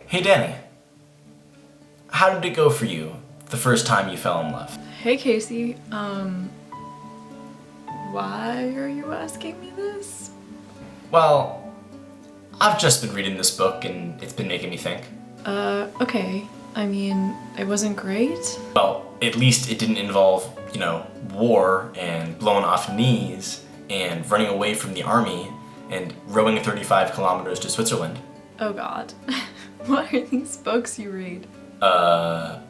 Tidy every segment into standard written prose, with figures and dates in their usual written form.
Hey Danny, how did it go for you the first time you fell in love? Hey Casey, why are you asking me this? Well, I've just been reading this book and it's been making me think. Okay. I mean, it wasn't great. Well, at least it didn't involve, war and blowing off knees and running away from the army and rowing 35 kilometers to Switzerland. Oh god. What are these books you read? A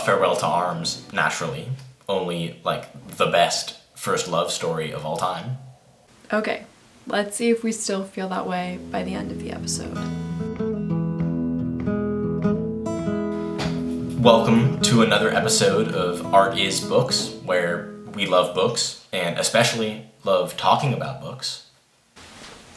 Farewell to Arms, naturally. Only, the best first love story of all time. Okay, let's see if we still feel that way by the end of the episode. Welcome to another episode of Art is Books, where we love books, and especially love talking about books.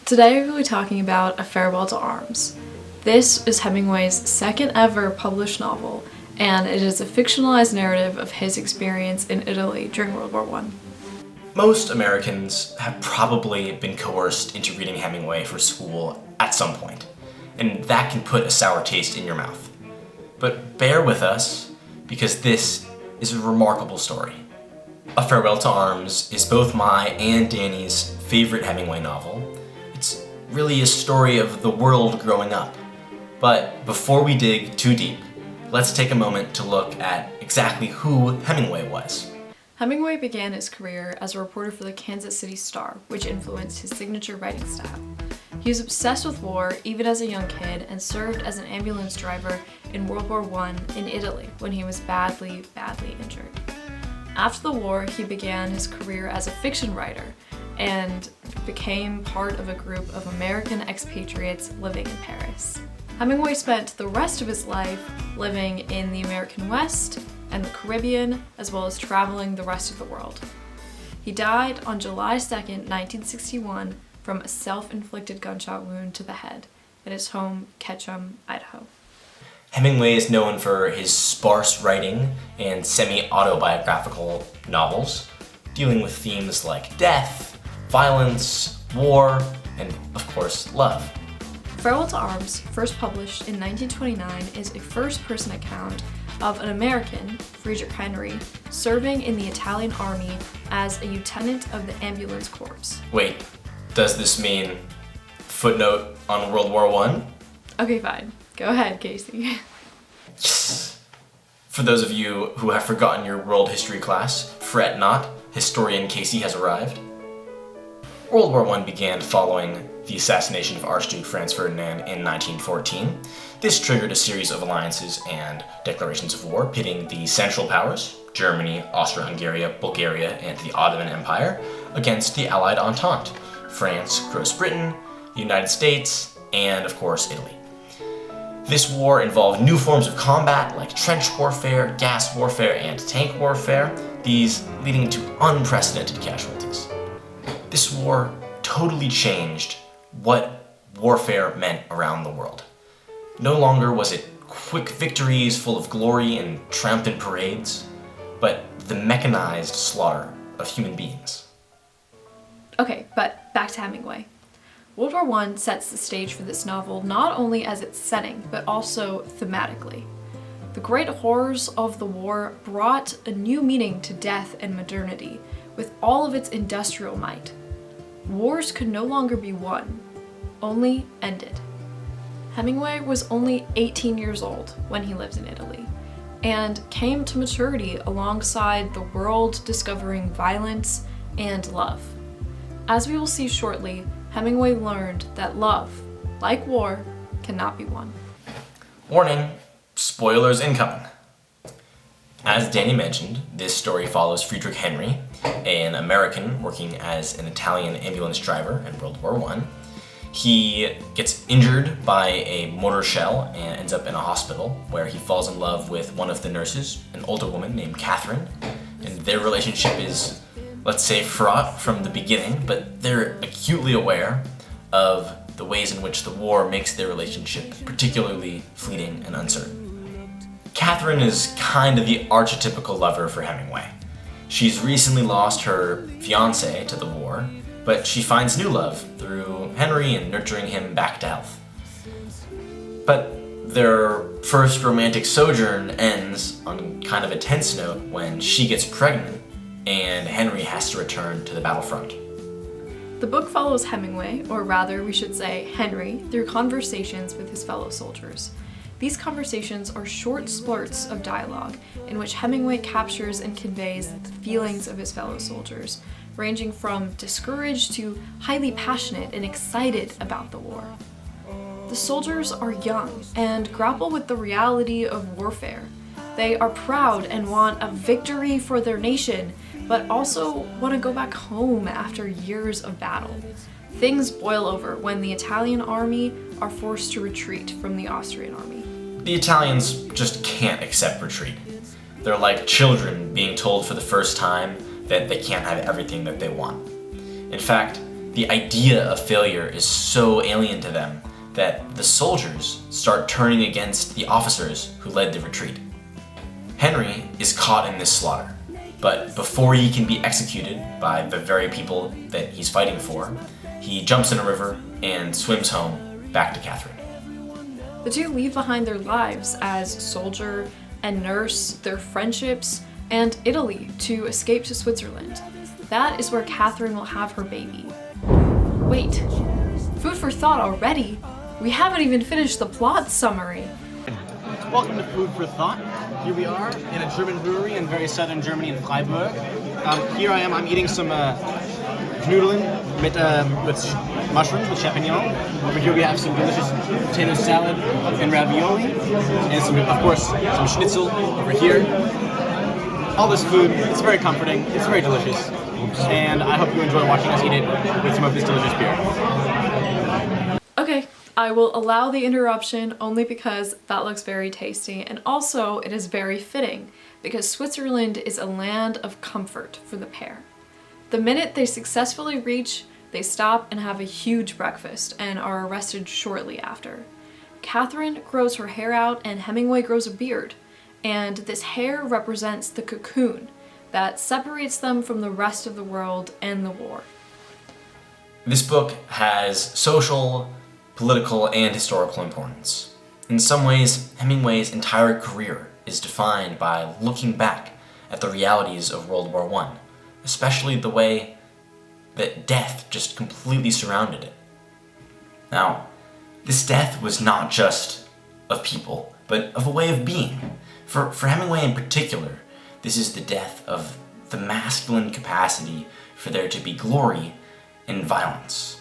Today we'll be talking about A Farewell to Arms. This is Hemmingway's second ever published novel, and it is a fictionalized narrative of his experience in Italy during World War I. Most Americans have probably been coerced into reading Hemingway for school at some point, and that can put a sour taste in your mouth. But bear with us, because this is a remarkable story. A Farewell to Arms is both my and Danny's favorite Hemingway novel. It's really a story of the world growing up. But before we dig too deep, let's take a moment to look at exactly who Hemingway was. Hemingway began his career as a reporter for the Kansas City Star, which influenced his signature writing style. He was obsessed with war even as a young kid and served as an ambulance driver in World War I in Italy when he was badly injured. After the war, he began his career as a fiction writer and became part of a group of American expatriates living in Paris. Hemingway spent the rest of his life living in the American West and the Caribbean, as well as traveling the rest of the world. He died on July 2nd, 1961, from a self-inflicted gunshot wound to the head at his home, Ketchum, Idaho. Hemingway is known for his sparse writing and semi-autobiographical novels, dealing with themes like death, violence, war, and, of course, love. Farewell to Arms, first published in 1929, is a first-person account of an American, Friedrich Henry, serving in the Italian army as a lieutenant of the ambulance corps. Wait, does this mean footnote on World War I? Okay, fine. Go ahead, Casey. Yes! For those of you who have forgotten your world history class, fret not, historian Casey has arrived. World War I began following the assassination of Archduke Franz Ferdinand in 1914. This triggered a series of alliances and declarations of war pitting the Central Powers, Germany, Austria-Hungary, Bulgaria, and the Ottoman Empire, against the Allied Entente, France, Great Britain, the United States, and of course Italy. This war involved new forms of combat like trench warfare, gas warfare, and tank warfare, these leading to unprecedented casualties. This war totally changed what warfare meant around the world. No longer was it quick victories full of glory and triumphant parades, but the mechanized slaughter of human beings. Okay, but back to Hemingway. World War I sets the stage for this novel not only as its setting, but also thematically. The great horrors of the war brought a new meaning to death and modernity, with all of its industrial might. Wars could no longer be won, only ended. Hemingway was only 18 years old when he lived in Italy, and came to maturity alongside the world discovering violence and love. As we will see shortly, Hemingway learned that love, like war, cannot be won. Warning, spoilers incoming. As Danny mentioned, this story follows Friedrich Henry, an American working as an Italian ambulance driver in World War I. He gets injured by a mortar shell and ends up in a hospital where he falls in love with one of the nurses, an older woman named Catherine, and their relationship is, let's say, fraught from the beginning, but they're acutely aware of the ways in which the war makes their relationship particularly fleeting and uncertain. Catherine is kind of the archetypical lover for Hemingway. She's recently lost her fiancé to the war, but she finds new love through Henry and nurturing him back to health. But their first romantic sojourn ends on kind of a tense note when she gets pregnant and Henry has to return to the battlefront. The book follows Hemmingway, or rather we should say Henry, through conversations with his fellow soldiers. These conversations are short splurts of dialogue in which Hemmingway captures and conveys the feelings of his fellow soldiers, ranging from discouraged to highly passionate and excited about the war. The soldiers are young and grapple with the reality of warfare. They are proud and want a victory for their nation, but also want to go back home after years of battle. Things boil over when the Italian army are forced to retreat from the Austrian army. The Italians just can't accept retreat. They're like children being told for the first time that they can't have everything that they want. In fact, the idea of failure is so alien to them that the soldiers start turning against the officers who led the retreat. Henry is caught in this slaughter, but before he can be executed by the very people that he's fighting for, he jumps in a river and swims home back to Catherine. The two leave behind their lives as soldier and nurse, their friendships, and Italy to escape to Switzerland. That is where Catherine will have her baby. Wait, food for thought already? We haven't even finished the plot summary. Welcome to Food for Thought. Here we are in a German brewery in very southern Germany in Freiburg. Here I am, I'm eating some Nudeln with mushrooms, with champignon. Over here we have some delicious potato salad and ravioli. And some, of course, some schnitzel over here. All this food, it's very comforting, it's very delicious. And I hope you enjoy watching us eat it with some of this delicious beer. Okay, I will allow the interruption only because that looks very tasty, and also it is very fitting because Switzerland is a land of comfort for the pair. The minute they successfully reach, they stop and have a huge breakfast and are arrested shortly after. Catherine grows her hair out and Hemmingway grows a beard, and this hair represents the cocoon that separates them from the rest of the world and the war. This book has social, political, and historical importance. In some ways, Hemingway's entire career is defined by looking back at the realities of World War I, especially the way that death just completely surrounded it. Now, this death was not just of people, but of a way of being. For Hemingway in particular, this is the death of the masculine capacity for there to be glory in violence.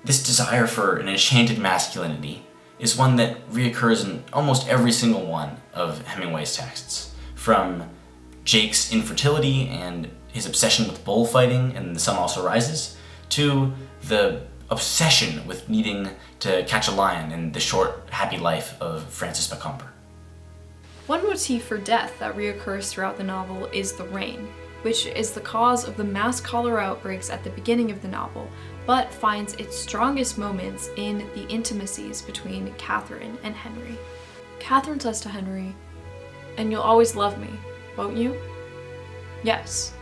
This desire for an enchanted masculinity is one that reoccurs in almost every single one of Hemingway's texts, from Jake's infertility and his obsession with bullfighting and The Sun Also Rises, to the obsession with needing to catch a lion in The Short, Happy Life of Francis Macomber. One motif for death that reoccurs throughout the novel is the rain, which is the cause of the mass cholera outbreaks at the beginning of the novel, but finds its strongest moments in the intimacies between Catherine and Henry. Catherine says to Henry, "And you'll always love me, won't you?" "Yes."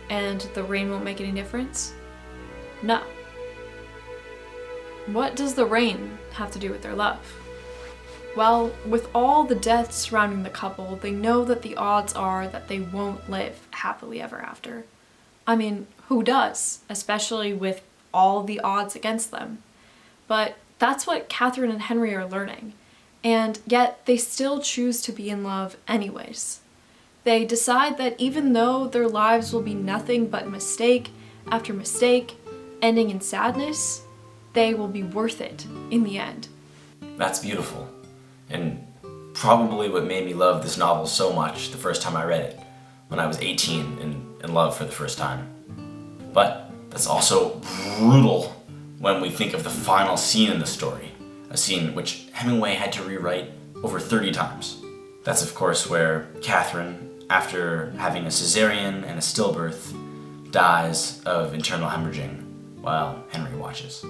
"And the rain won't make any difference?" "No." What does the rain have to do with their love? Well, with all the deaths surrounding the couple, they know that the odds are that they won't live happily ever after. I mean, who does? Especially with all the odds against them. But that's what Catherine and Henry are learning. And yet they still choose to be in love anyways. They decide that even though their lives will be nothing but mistake after mistake, ending in sadness, they will be worth it in the end. That's beautiful, and probably what made me love this novel so much the first time I read it, when I was 18 and in love for the first time. But that's also brutal when we think of the final scene in the story, a scene which Hemingway had to rewrite over 30 times. That's of course where Catherine, after having a cesarean and a stillbirth, dies of internal hemorrhaging while Henry watches.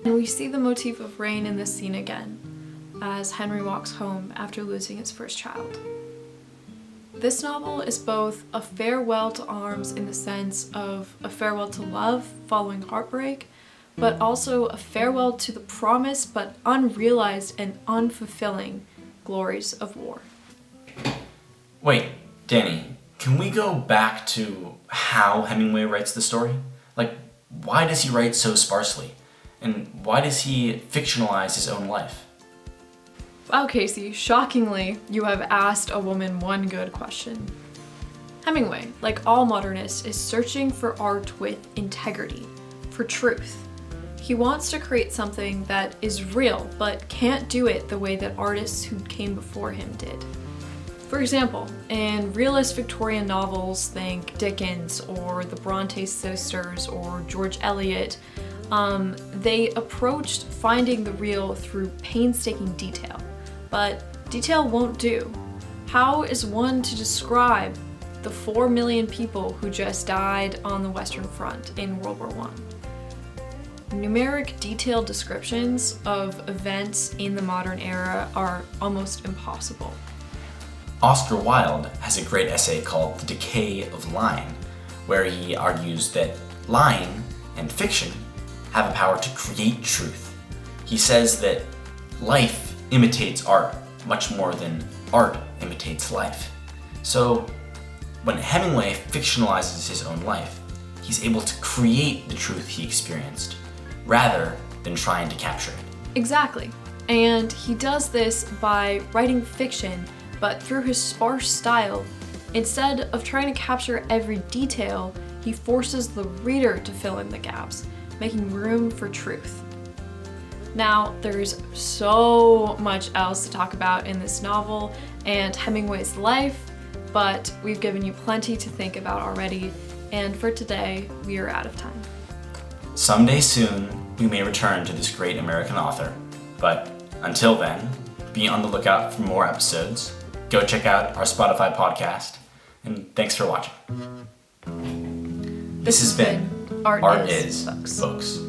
And we see the motif of rain in this scene again, as Henry walks home after losing his first child. This novel is both a farewell to arms in the sense of a farewell to love following heartbreak, but also a farewell to the promised but unrealized and unfulfilling glories of war. Wait, Danny, can we go back to how Hemingway writes the story? Like, why does he write so sparsely? And why does he fictionalize his own life? Wow, Casey, shockingly, you have asked a woman one good question. Hemingway, like all modernists, is searching for art with integrity, for truth. He wants to create something that is real, but can't do it the way that artists who came before him did. For example, in realist Victorian novels, think Dickens or the Bronte sisters or George Eliot, they approached finding the real through painstaking detail. But detail won't do. How is one to describe the 4 million people who just died on the Western Front in World War I? Numeric, detailed descriptions of events in the modern era are almost impossible. Oscar Wilde has a great essay called The Decay of Lying, where he argues that lying and fiction have a power to create truth. He says that life imitates art much more than art imitates life. So when Hemingway fictionalizes his own life, he's able to create the truth he experienced rather than trying to capture it. Exactly. And he does this by writing fiction, but through his sparse style. Instead of trying to capture every detail, he forces the reader to fill in the gaps, making room for truth. Now, there's so much else to talk about in this novel and Hemingway's life, but we've given you plenty to think about already, and for today, we are out of time. Someday soon, we may return to this great American author, but until then, be on the lookout for more episodes. Go check out our Spotify podcast, and thanks for watching. This has been Art is Books.